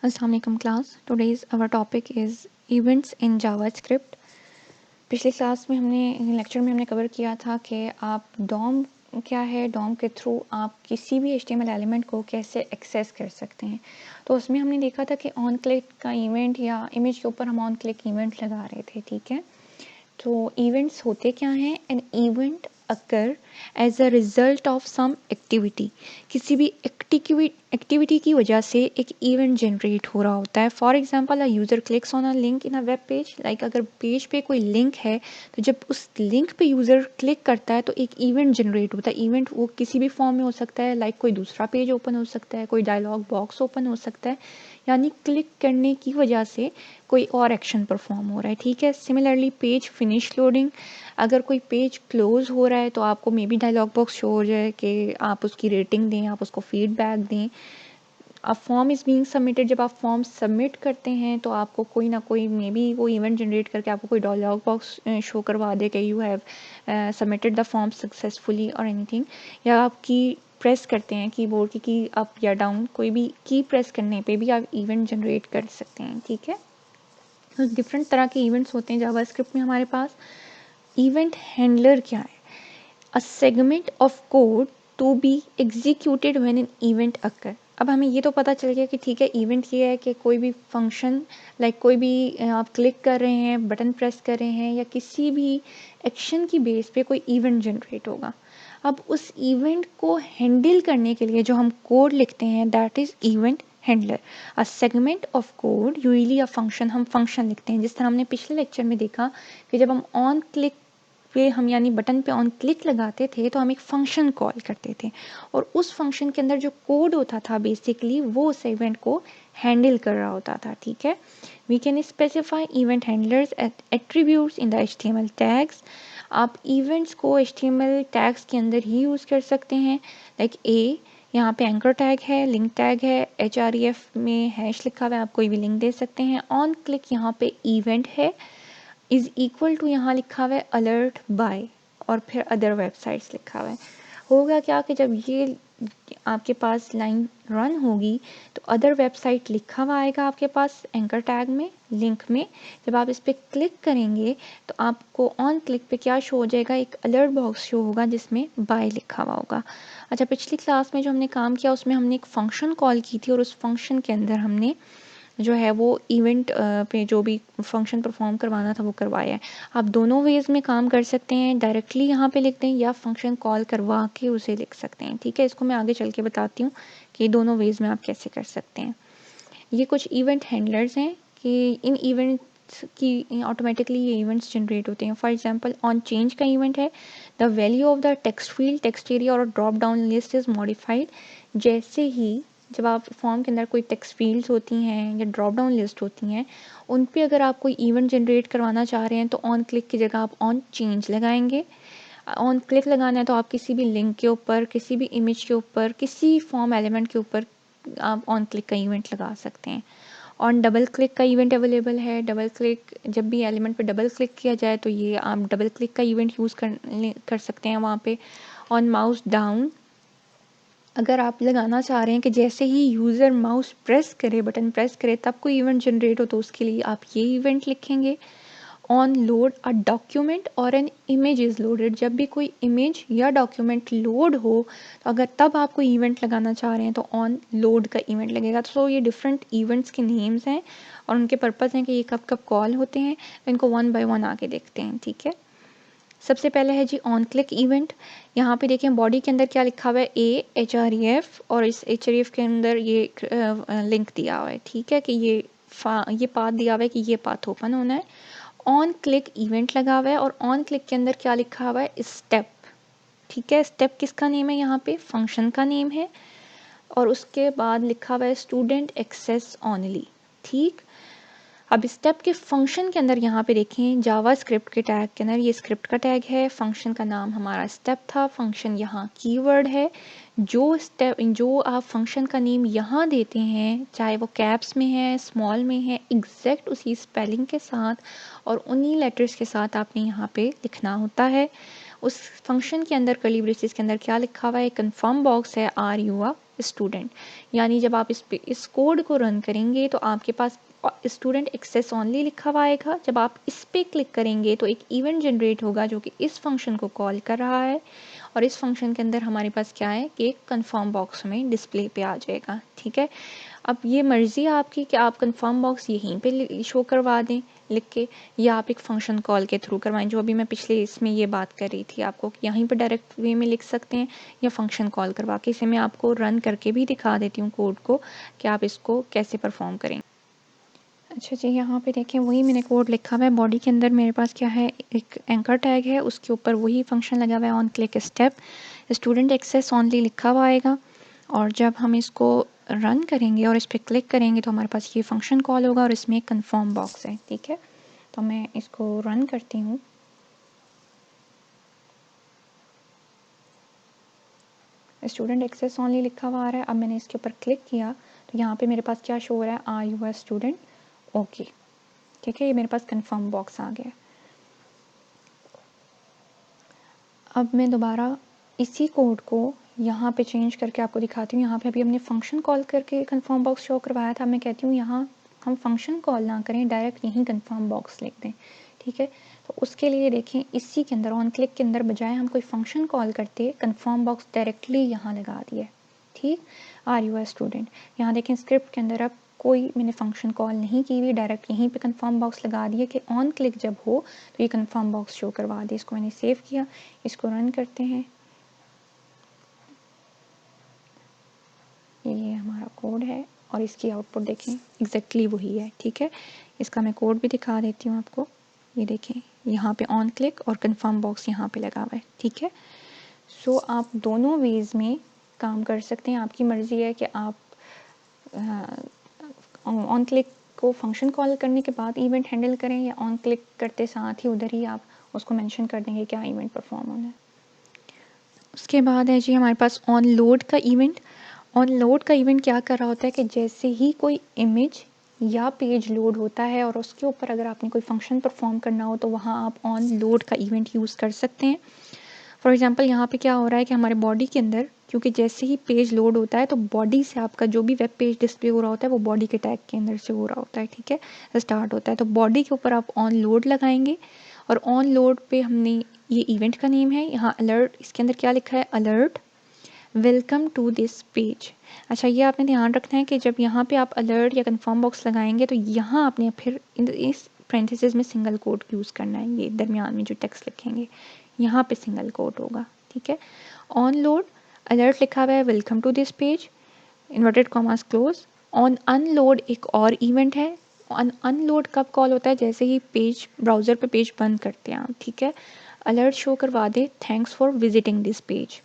Assalamualaikum class. Today's our topic is events in JavaScript. पिछले class में हमने lecture में हमने कवर किया था कि आप डॉम क्या है, डॉम के थ्रू आप किसी भी HTML एलिमेंट को कैसे एक्सेस कर सकते हैं। तो उसमें हमने देखा था कि ऑन क्लिक का इवेंट या इमेज के ऊपर हम ऑन क्लिक इवेंट लगा रहे थे, ठीक है। तो इवेंट्स होते क्या हैं? An event occur as a result of some activity. किसी भी एक्टिविटी की वजह से एक इवेंट जनरेट हो रहा होता है। For example a user clicks on a link in a web page. Like अगर पेज पे कोई लिंक है तो जब उस लिंक पे यूज़र क्लिक करता है तो एक इवेंट जनरेट होता है। इवेंट वो किसी भी फॉर्म में हो सकता है, लाइक कोई दूसरा पेज ओपन हो सकता है, कोई डायलॉग बॉक्स ओपन हो सकता है, यानी क्लिक करने की वजह से कोई और एक्शन परफॉर्म हो रहा है, ठीक है। सिमिलरली पेज फिनिश लोडिंग, अगर कोई पेज क्लोज हो रहा है तो आपको maybe dialog box show हो जाए कि आप उसकी रेटिंग दें, आप उसको फीडबैक दें। A form is being submitted, जब आप फॉर्म सबमिट करते हैं तो आपको कोई ना कोई मे बी वो इवेंट जनरेट करके आपको कोई डायलॉग बॉक्स शो करवा दे कि you have submitted the form successfully और एनीथिंग। या आप की प्रेस करते हैं कीबोर्ड की अप या डाउन, कोई भी की प्रेस करने पे भी आप इवेंट जनरेट कर सकते हैं, ठीक है। तो डिफरेंट तरह के इवेंट्स होते हैं जावास्क्रिप्ट में हमारे पास। इवेंट हैंडलर क्या है? A segment of code to be executed when an event occur. अब हमें ये तो पता चल गया कि ठीक है, इवेंट ये है कि कोई भी फंक्शन, लाइक कोई भी आप क्लिक कर रहे हैं, बटन प्रेस कर रहे हैं या किसी भी एक्शन की बेस पे कोई इवेंट जनरेट होगा। अब उस इवेंट को हैंडल करने के लिए जो हम कोड लिखते हैं that is event handler. A segment of code usually a function, हम फंक्शन लिखते हैं। जिस तरह हमने पिछले लेक्चर में देखा कि जब हम ऑन क्लिक पे हम यानी बटन पे ऑन क्लिक लगाते थे तो हम एक फंक्शन कॉल करते थे और उस फंक्शन के अंदर जो कोड होता था बेसिकली वो उस इवेंट को हैंडल कर रहा होता था, ठीक है। We can specify event handlers attributes in the HTML tags. आप इवेंट्स को HTML टैग्स के अंदर ही यूज़ कर सकते हैं। लाइक यहाँ पे एंकर टैग है, लिंक टैग है, href में हैश लिखा हुआ है, आप कोई भी लिंक दे सकते हैं। ऑन क्लिक यहाँ पे इवेंट है, इज इक्वल टू यहाँ लिखा हुआ है अलर्ट बाय और फिर अदर वेबसाइट्स लिखा हुआ है। होगा क्या कि जब ये आपके पास लाइन रन होगी तो अदर वेबसाइट लिखा हुआ आएगा आपके पास एंकर टैग में, लिंक में। जब आप इस पर क्लिक करेंगे तो आपको ऑन क्लिक पे क्या शो हो जाएगा? एक अलर्ट बॉक्स शो होगा जिसमें बाय लिखा हुआ होगा। अच्छा, पिछली क्लास में जो हमने काम किया उसमें हमने एक फंक्शन कॉल की थी और उस फंक्शन के अंदर हमने जो है वो इवेंट पे जो भी फंक्शन परफॉर्म करवाना था वो करवाया है। आप दोनों वेज में काम कर सकते हैं, डायरेक्टली यहाँ पे लिख दें या फंक्शन कॉल करवा के उसे लिख सकते हैं, ठीक है। इसको मैं आगे चल के बताती हूँ कि दोनों वेज में आप कैसे कर सकते हैं। ये कुछ इवेंट हैंडलर्स हैं कि इन इवेंट्स की ऑटोमेटिकली ये इवेंट्स जनरेट होते हैं। फॉर एग्जांपल ऑन चेंज का इवेंट है, the value of the text field, text area और drop down list is modified. जैसे ही जब आप फॉर्म के अंदर कोई टेक्स्ट फील्ड्स होती हैं या ड्रॉप डाउन लिस्ट होती हैं उन पे अगर आप कोई इवेंट जनरेट करवाना चाह रहे हैं तो ऑन क्लिक की जगह आप ऑन चेंज लगाएंगे। ऑन क्लिक लगाना है तो आप किसी भी लिंक के ऊपर, किसी भी इमेज के ऊपर, किसी फॉर्म एलिमेंट के ऊपर आप ऑन क्लिक का इवेंट लगा सकते हैं। ऑन डबल क्लिक का इवेंट अवेलेबल है। डबल क्लिक, जब भी एलिमेंट पे डबल क्लिक किया जाए तो ये आप डबल क्लिक का इवेंट यूज़ कर सकते हैं वहाँ पे। ऑन माउस डाउन, अगर आप लगाना चाह रहे हैं कि जैसे ही यूज़र माउस प्रेस करे, बटन प्रेस करे तब कोई इवेंट जनरेट हो तो उसके लिए आप ये इवेंट लिखेंगे। ऑन लोड अ डॉक्यूमेंट और एन इमेज इज़ लोडेड, जब भी कोई इमेज या डॉक्यूमेंट लोड हो तो अगर तब आप कोई इवेंट लगाना चाह रहे हैं तो ऑन लोड का इवेंट लगेगा। तो ये डिफरेंट इवेंट्स के नेम्स हैं और उनके पर्पज़ हैं कि ये कब कब कॉल होते हैं। तो इनको वन बाय वन आके देखते हैं, ठीक है। सबसे पहले है जी ऑन क्लिक इवेंट। यहाँ पे देखें बॉडी के अंदर क्या लिखा हुआ है, href, और इस href के अंदर ये लिंक दिया हुआ है, ठीक है, कि ये पाथ दिया हुआ है कि ये पाथ ओपन होना है। ऑन क्लिक इवेंट लगा हुआ है और ऑन क्लिक के अंदर क्या लिखा हुआ है, स्टेप, ठीक है। स्टेप किसका नेम है? यहाँ पे फंक्शन का नेम है और उसके बाद लिखा हुआ है स्टूडेंट एक्सेस ओनली, ठीक। अब स्टेप के फंक्शन के अंदर यहाँ पे देखें जावा स्क्रिप्ट के टैग के अंदर ये स्क्रिप्ट का टैग है, फंक्शन का नाम हमारा स्टेप था, फंक्शन यहाँ कीवर्ड है। जो आप फंक्शन का नेम यहाँ देते हैं चाहे वो कैप्स में है, स्मॉल में है, एग्जैक्ट उसी स्पेलिंग के साथ और उन्हीं लेटर्स के साथ आपने यहाँ पे लिखना होता है। उस फंक्शन के अंदर कर्ली ब्रेसेस के अंदर क्या लिखा हुआ है, कंफर्म बॉक्स है, आर यू अ स्टूडेंट, यानी जब आप इस कोड को रन करेंगे तो आपके पास स्टूडेंट एक्सेस ओनली लिखा हुआ आएगा। जब आप इस पर क्लिक करेंगे तो एक इवेंट जनरेट होगा जो कि इस फंक्शन को कॉल कर रहा है, और इस फंक्शन के अंदर हमारे पास क्या है कि एक कन्फर्म बॉक्स में डिस्प्ले पे आ जाएगा। ठीक है, अब ये मर्ज़ी है आपकी कि आप कन्फर्म बॉक्स यहीं पे शो करवा दें लिख के, या आप एक फ़ंक्शन कॉल के थ्रू करवाएं, जो अभी मैं पिछले इसमें ये बात कर रही थी आपको कि यहीं पर डायरेक्ट वे में लिख सकते हैं या फ़ंक्शन कॉल करवा के। इसे मैं आपको रन करके भी दिखा देती हूँ कोड को कि आप इसको कैसे परफॉर्म करेंगे। अच्छा जी, यहाँ पे देखें वही मैंने कोड लिखा हुआ है। बॉडी के अंदर मेरे पास क्या है, एक एंकर टैग है, उसके ऊपर वही फंक्शन लगा हुआ है on click step, student access only लिखा हुआ आएगा। और जब हम इसको रन करेंगे और इस पर क्लिक करेंगे तो हमारे पास ये फंक्शन कॉल होगा और इसमें एक कन्फर्म बॉक्स है। ठीक है, तो मैं इसको रन करती हूँ। स्टूडेंट एक्सेस ओनली लिखा हुआ आ रहा है। अब मैंने इसके ऊपर क्लिक किया तो यहाँ पे मेरे पास क्या शो हो रहा है, are you a student, okay. ठीक है, ये मेरे पास कन्फर्म बॉक्स आ गया। अब मैं दोबारा इसी कोड को यहाँ पे चेंज करके आपको दिखाती हूँ। यहाँ पे अभी हमने फंक्शन कॉल करके कन्फर्म बॉक्स शो करवाया था। मैं कहती हूँ यहाँ हम फंक्शन कॉल ना करें, डायरेक्ट यहीं कन्फर्म बॉक्स लिख दें। ठीक है, तो उसके लिए देखें इसी के अंदर ऑन क्लिक के अंदर बजाय हम कोई फंक्शन कॉल करते कन्फर्म बॉक्स डायरेक्टली यहाँ लगा दिया। ठीक, आर यू अ स्टूडेंट, यहाँ देखें स्क्रिप्ट के अंदर अब कोई मैंने फंक्शन कॉल नहीं की हुई, डायरेक्ट यहीं पे कन्फर्म बॉक्स लगा दिया कि ऑन क्लिक जब हो तो ये कन्फर्म बॉक्स शो करवा दे। इसको मैंने सेव किया, इसको रन करते हैं। ये हमारा कोड है और इसकी आउटपुट देखें एग्जैक्टली वही है। ठीक है, इसका मैं कोड भी दिखा देती हूँ आपको। ये देखें यहाँ पे ऑन क्लिक और कन्फर्म बॉक्स यहाँ पे लगा हुआ है। ठीक है, सो आप दोनों वेज में काम कर सकते हैं, आपकी मर्ज़ी है कि आप ऑन क्लिक को फंक्शन कॉल करने के बाद इवेंट हैंडल करें या ऑन क्लिक करते साथ ही उधर ही आप उसको मेंशन कर देंगे क्या इवेंट परफॉर्म होना है। उसके बाद है जी हमारे पास ऑन लोड का इवेंट। ऑन लोड का इवेंट क्या कर रहा होता है कि जैसे ही कोई इमेज या पेज लोड होता है और उसके ऊपर अगर आपने कोई फंक्शन परफॉर्म करना हो तो वहाँ आप ऑन लोड का इवेंट यूज़ कर सकते हैं। फॉर एग्जांपल यहाँ पे क्या हो रहा है कि हमारे बॉडी के अंदर क्योंकि जैसे ही पेज लोड होता है तो बॉडी से आपका जो भी वेब पेज डिस्प्ले हो रहा होता है वो बॉडी के टैग के अंदर से हो रहा होता है। ठीक है, स्टार्ट होता है तो बॉडी के ऊपर आप ऑन लोड लगाएंगे और ऑन लोड पे हमने ये इवेंट का नेम है, यहाँ अलर्ट, इसके अंदर क्या लिखा है, alert welcome to this page. अच्छा, ये आपने ध्यान रखना है कि जब यहाँ पे आप अलर्ट या कन्फर्म बॉक्स लगाएंगे तो यहाँ आपने फिर इस पेरेंथेसिस में सिंगल कोट यूज़ करना है। ये दरमियान में जो टेक्स्ट लिखेंगे यहाँ पे सिंगल कोट होगा। ठीक है, ऑन लोड अलर्ट लिखा हुआ है welcome to this page, inverted commas close. On unload एक और इवेंट है। अनलोड कब कॉल होता है, जैसे ही पेज ब्राउज़र पे पेज बंद करते हैं आप। ठीक है, अलर्ट शो करवा दे thanks for visiting this page.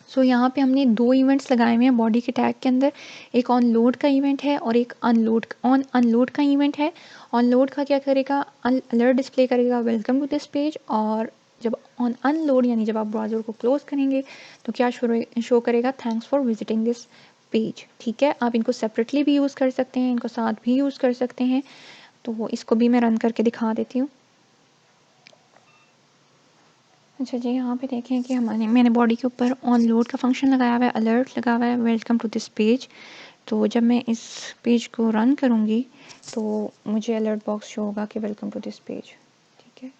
सो यहाँ पे हमने दो इवेंट्स लगाए हुए हैं बॉडी के टैग के अंदर, एक ऑन लोड का इवेंट है और एक ऑन अनलोड का इवेंट है। ऑन लोड का क्या करेगा, अलर्ट डिस्प्ले करेगा वेलकम टू दिस पेज, और जब ऑन अनलोड यानी जब आप ब्राउज़र को क्लोज करेंगे तो क्या शो करेगा, thanks for visiting this page. ठीक है, आप इनको सेपरेटली भी यूज़ कर सकते हैं, इनको साथ भी यूज़ कर सकते हैं। तो इसको भी मैं रन करके दिखा देती हूँ। अच्छा जी, यहाँ पे देखें कि मैंने बॉडी के ऊपर ऑन लोड का फंक्शन लगाया हुआ है, अलर्ट लगा हुआ है वेलकम टू दिस पेज। तो जब मैं इस पेज को रन करूँगी तो मुझे अलर्ट बॉक्स शो होगा कि वेलकम टू दिस पेज। ठीक है,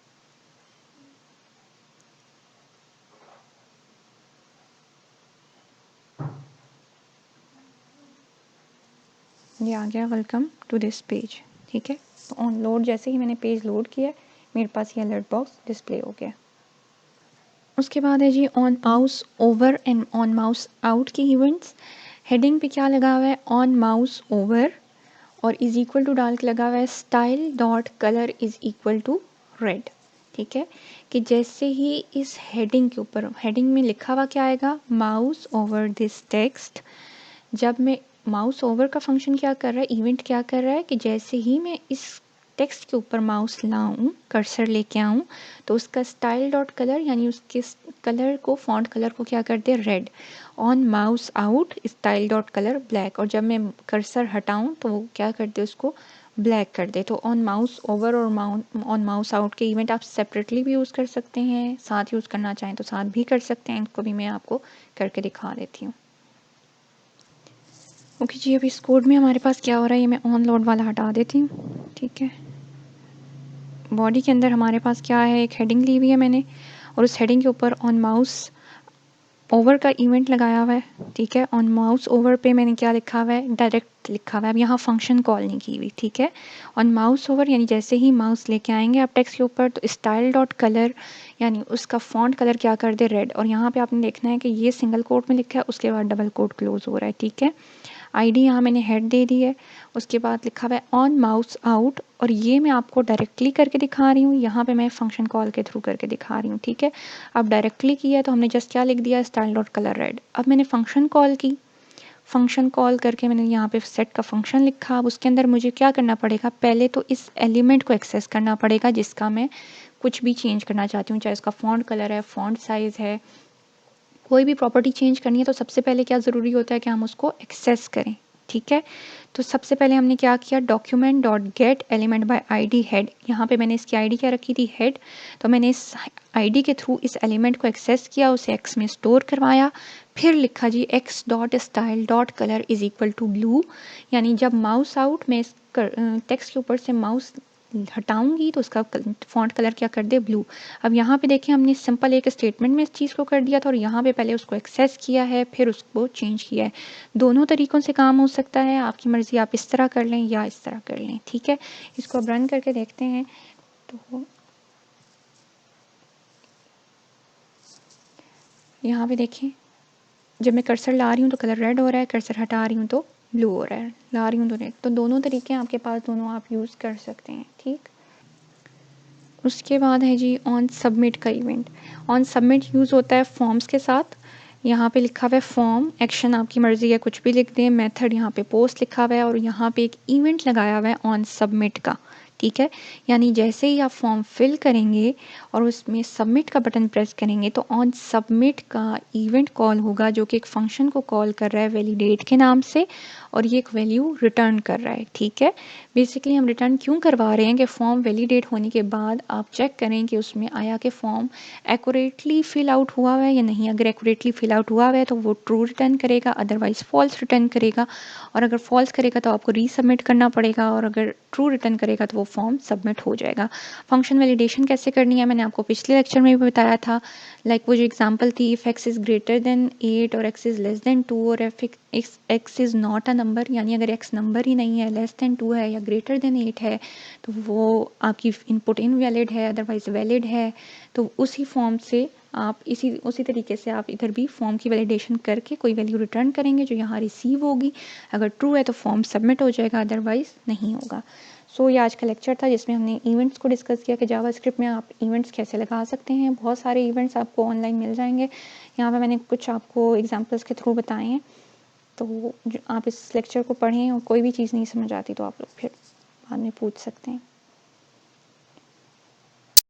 ये आ गया वेलकम टू दिस पेज। ठीक है, तो ऑन लोड जैसे ही मैंने पेज लोड किया मेरे पास ये अलर्ट बॉक्स डिस्प्ले हो गया। उसके बाद है जी on mouse over and on mouse out की इवेंट्स। हेडिंग पे क्या लगा हुआ है, ऑन माउस ओवर, और इज़ इक्वल टू डाल के लगा हुआ है style dot colour is equal to red. ठीक है, कि जैसे ही इस हेडिंग के ऊपर, हेडिंग में लिखा हुआ क्या आएगा, माउस ओवर दिस टेक्स्ट। जब मैं माउस ओवर का फंक्शन क्या कर रहा है, इवेंट क्या कर रहा है कि जैसे ही मैं इस टेक्स्ट के ऊपर माउस लाऊं, कर्सर लेके आऊं, तो उसका स्टाइल डॉट कलर यानी उसके कलर को, फॉन्ट कलर को क्या कर दे, red. On mouse out style dot colour black, और जब मैं कर्सर हटाऊं तो वो क्या कर दे, उसको ब्लैक कर दे। तो ऑन माउस ओवर और ऑन माउस आउट के इवेंट आप सेपरेटली भी यूज़ कर सकते हैं, साथ यूज़ करना चाहें तो साथ भी कर सकते हैं। इनको भी मैं आपको करके दिखा देती हूँ। ओके जी, अभी इस कोड में हमारे पास क्या हो रहा है, ये मैं ऑन लोड वाला हटा देती हूँ, ठीक है। बॉडी के अंदर हमारे पास क्या है, एक हेडिंग ली हुई है मैंने, और उस हेडिंग के ऊपर ऑन माउस ओवर का इवेंट लगाया हुआ है, ठीक है। ऑन माउस ओवर पे मैंने क्या लिखा हुआ है, डायरेक्ट लिखा हुआ है। अब यहाँ फंक्शन कॉल नहीं की हुई, ठीक है। ऑन माउस ओवर यानी जैसे ही माउस लेके आएंगे आप टेक्स्ट के ऊपर, तो स्टाइल डॉट कलर यानी उसका फॉन्ट कलर क्या कर दे, रेड। और यहाँ पे आपने देखना है कि ये सिंगल कोट में लिखा है, उसके बाद डबल कोट क्लोज हो रहा है, ठीक है। आईडी यहाँ मैंने हेड दे दी है, उसके बाद लिखा हुआ है ऑन माउस आउट, और ये मैं आपको डायरेक्टली करके दिखा रही हूँ, यहाँ पे मैं फंक्शन कॉल के थ्रू करके दिखा रही हूँ, ठीक है। अब डायरेक्टली किया तो हमने जस्ट क्या लिख दिया, स्टाइल डॉट कलर रेड। अब मैंने फंक्शन कॉल की, फंक्शन कॉल करके मैंने यहाँ पे सेट का फंक्शन लिखा। अब उसके अंदर मुझे क्या करना पड़ेगा, पहले तो इस एलिमेंट को एक्सेस करना पड़ेगा जिसका मैं कुछ भी चेंज करना चाहती हूँ, चाहे उसका फॉन्ट कलर है, फॉन्ट साइज़ है, कोई भी प्रॉपर्टी चेंज करनी है तो सबसे पहले क्या ज़रूरी होता है कि हम उसको एक्सेस करें, ठीक है। तो सबसे पहले हमने क्या किया, document dot gate element by ID head, यहाँ पे मैंने इसकी आईडी क्या रखी थी, हेड। तो मैंने इस आईडी के थ्रू इस एलिमेंट को एक्सेस किया, उसे एक्स में स्टोर करवाया, फिर लिखा जी x dot style dot colour is equal to blue, यानी जब माउस आउट में इस टेक्स्ट के ऊपर से माउस हटाऊंगी तो उसका फॉन्ट कलर क्या कर दे, ब्लू। अब यहाँ पे देखिए हमने सिंपल एक स्टेटमेंट में इस चीज़ को कर दिया था, और यहाँ पे पहले उसको एक्सेस किया है फिर उसको चेंज किया है। दोनों तरीक़ों से काम हो सकता है, आपकी मर्ज़ी, आप इस तरह कर लें या इस तरह कर लें, ठीक है। इसको अब रन करके देखते हैं। तो यहाँ पे देखिए जब मैं कर्सर ला रही हूँ तो कलर रेड हो रहा है, कर्सर हटा रही हूँ तो ब्लू हो रहा है, ला रही हूँ तो रेड। तो दोनों तरीके आपके पास, दोनों आप यूज़ कर सकते हैं, ठीक। उसके बाद है जी ऑन सबमिट का इवेंट। ऑन सबमिट यूज़ होता है फॉर्म्स के साथ। यहाँ पे लिखा हुआ है फॉर्म, एक्शन आपकी मर्ज़ी है कुछ भी लिख दें, मेथड यहाँ पे पोस्ट लिखा हुआ है, और यहाँ पे एक इवेंट लगाया हुआ है ऑन सबमिट का, ठीक है। यानी जैसे ही आप फॉर्म फिल करेंगे और उसमें सबमिट का बटन प्रेस करेंगे तो ऑन सबमिट का इवेंट कॉल होगा, जो कि एक फंक्शन को कॉल कर रहा है वैलिडेट के नाम से, और ये एक वैल्यू रिटर्न कर रहा है, ठीक है। बेसिकली हम रिटर्न क्यों करवा रहे हैं कि फॉर्म वैलिडेट होने के बाद आप चेक करें कि उसमें आया कि फॉर्म एक्यूरेटली फिल आउट हुआ है या नहीं। अगर एक्यूरेटली फिल आउट हुआ है तो वो ट्रू रिटर्न करेगा, अदरवाइज फॉल्स रिटर्न करेगा, और अगर फॉल्स करेगा तो आपको रीसबमिट करना पड़ेगा, और अगर ट्रू रिटर्न करेगा तो वो फॉर्म सबमिट हो जाएगा। फंक्शन वैलिडेशन कैसे करनी है मैंने आपको पिछले लेक्चर में भी बताया था। लाइक वो जो एग्जांपल थी, if x is greater than 8 और एक्स इज़ लेस देन 2, और x is not a number, यानी अगर एक्स नंबर ही नहीं है, लेस देन 2 है या ग्रेटर देन 8 है, तो वो आपकी इनपुट इनवैलिड है, अदरवाइज वैलिड है। तो उसी फॉर्म से आप उसी तरीके से आप इधर भी फॉर्म की वैलिडेशन करके कोई वैल्यू रिटर्न करेंगे जो यहाँ रिसीव होगी। अगर ट्रू है तो फॉर्म सबमिट हो जाएगा, अदरवाइज नहीं होगा। सो ये आज का लेक्चर था जिसमें हमने इवेंट्स को डिस्कस किया कि जावास्क्रिप्ट में आप इवेंट्स कैसे लगा सकते हैं। बहुत सारे इवेंट्स आपको ऑनलाइन मिल जाएंगे, यहाँ पे मैंने कुछ आपको एग्जांपल्स के थ्रू बताए हैं। तो आप इस लेक्चर को पढ़ें, और कोई भी चीज़ नहीं समझ आती तो आप लोग फिर बाद में पूछ सकते हैं।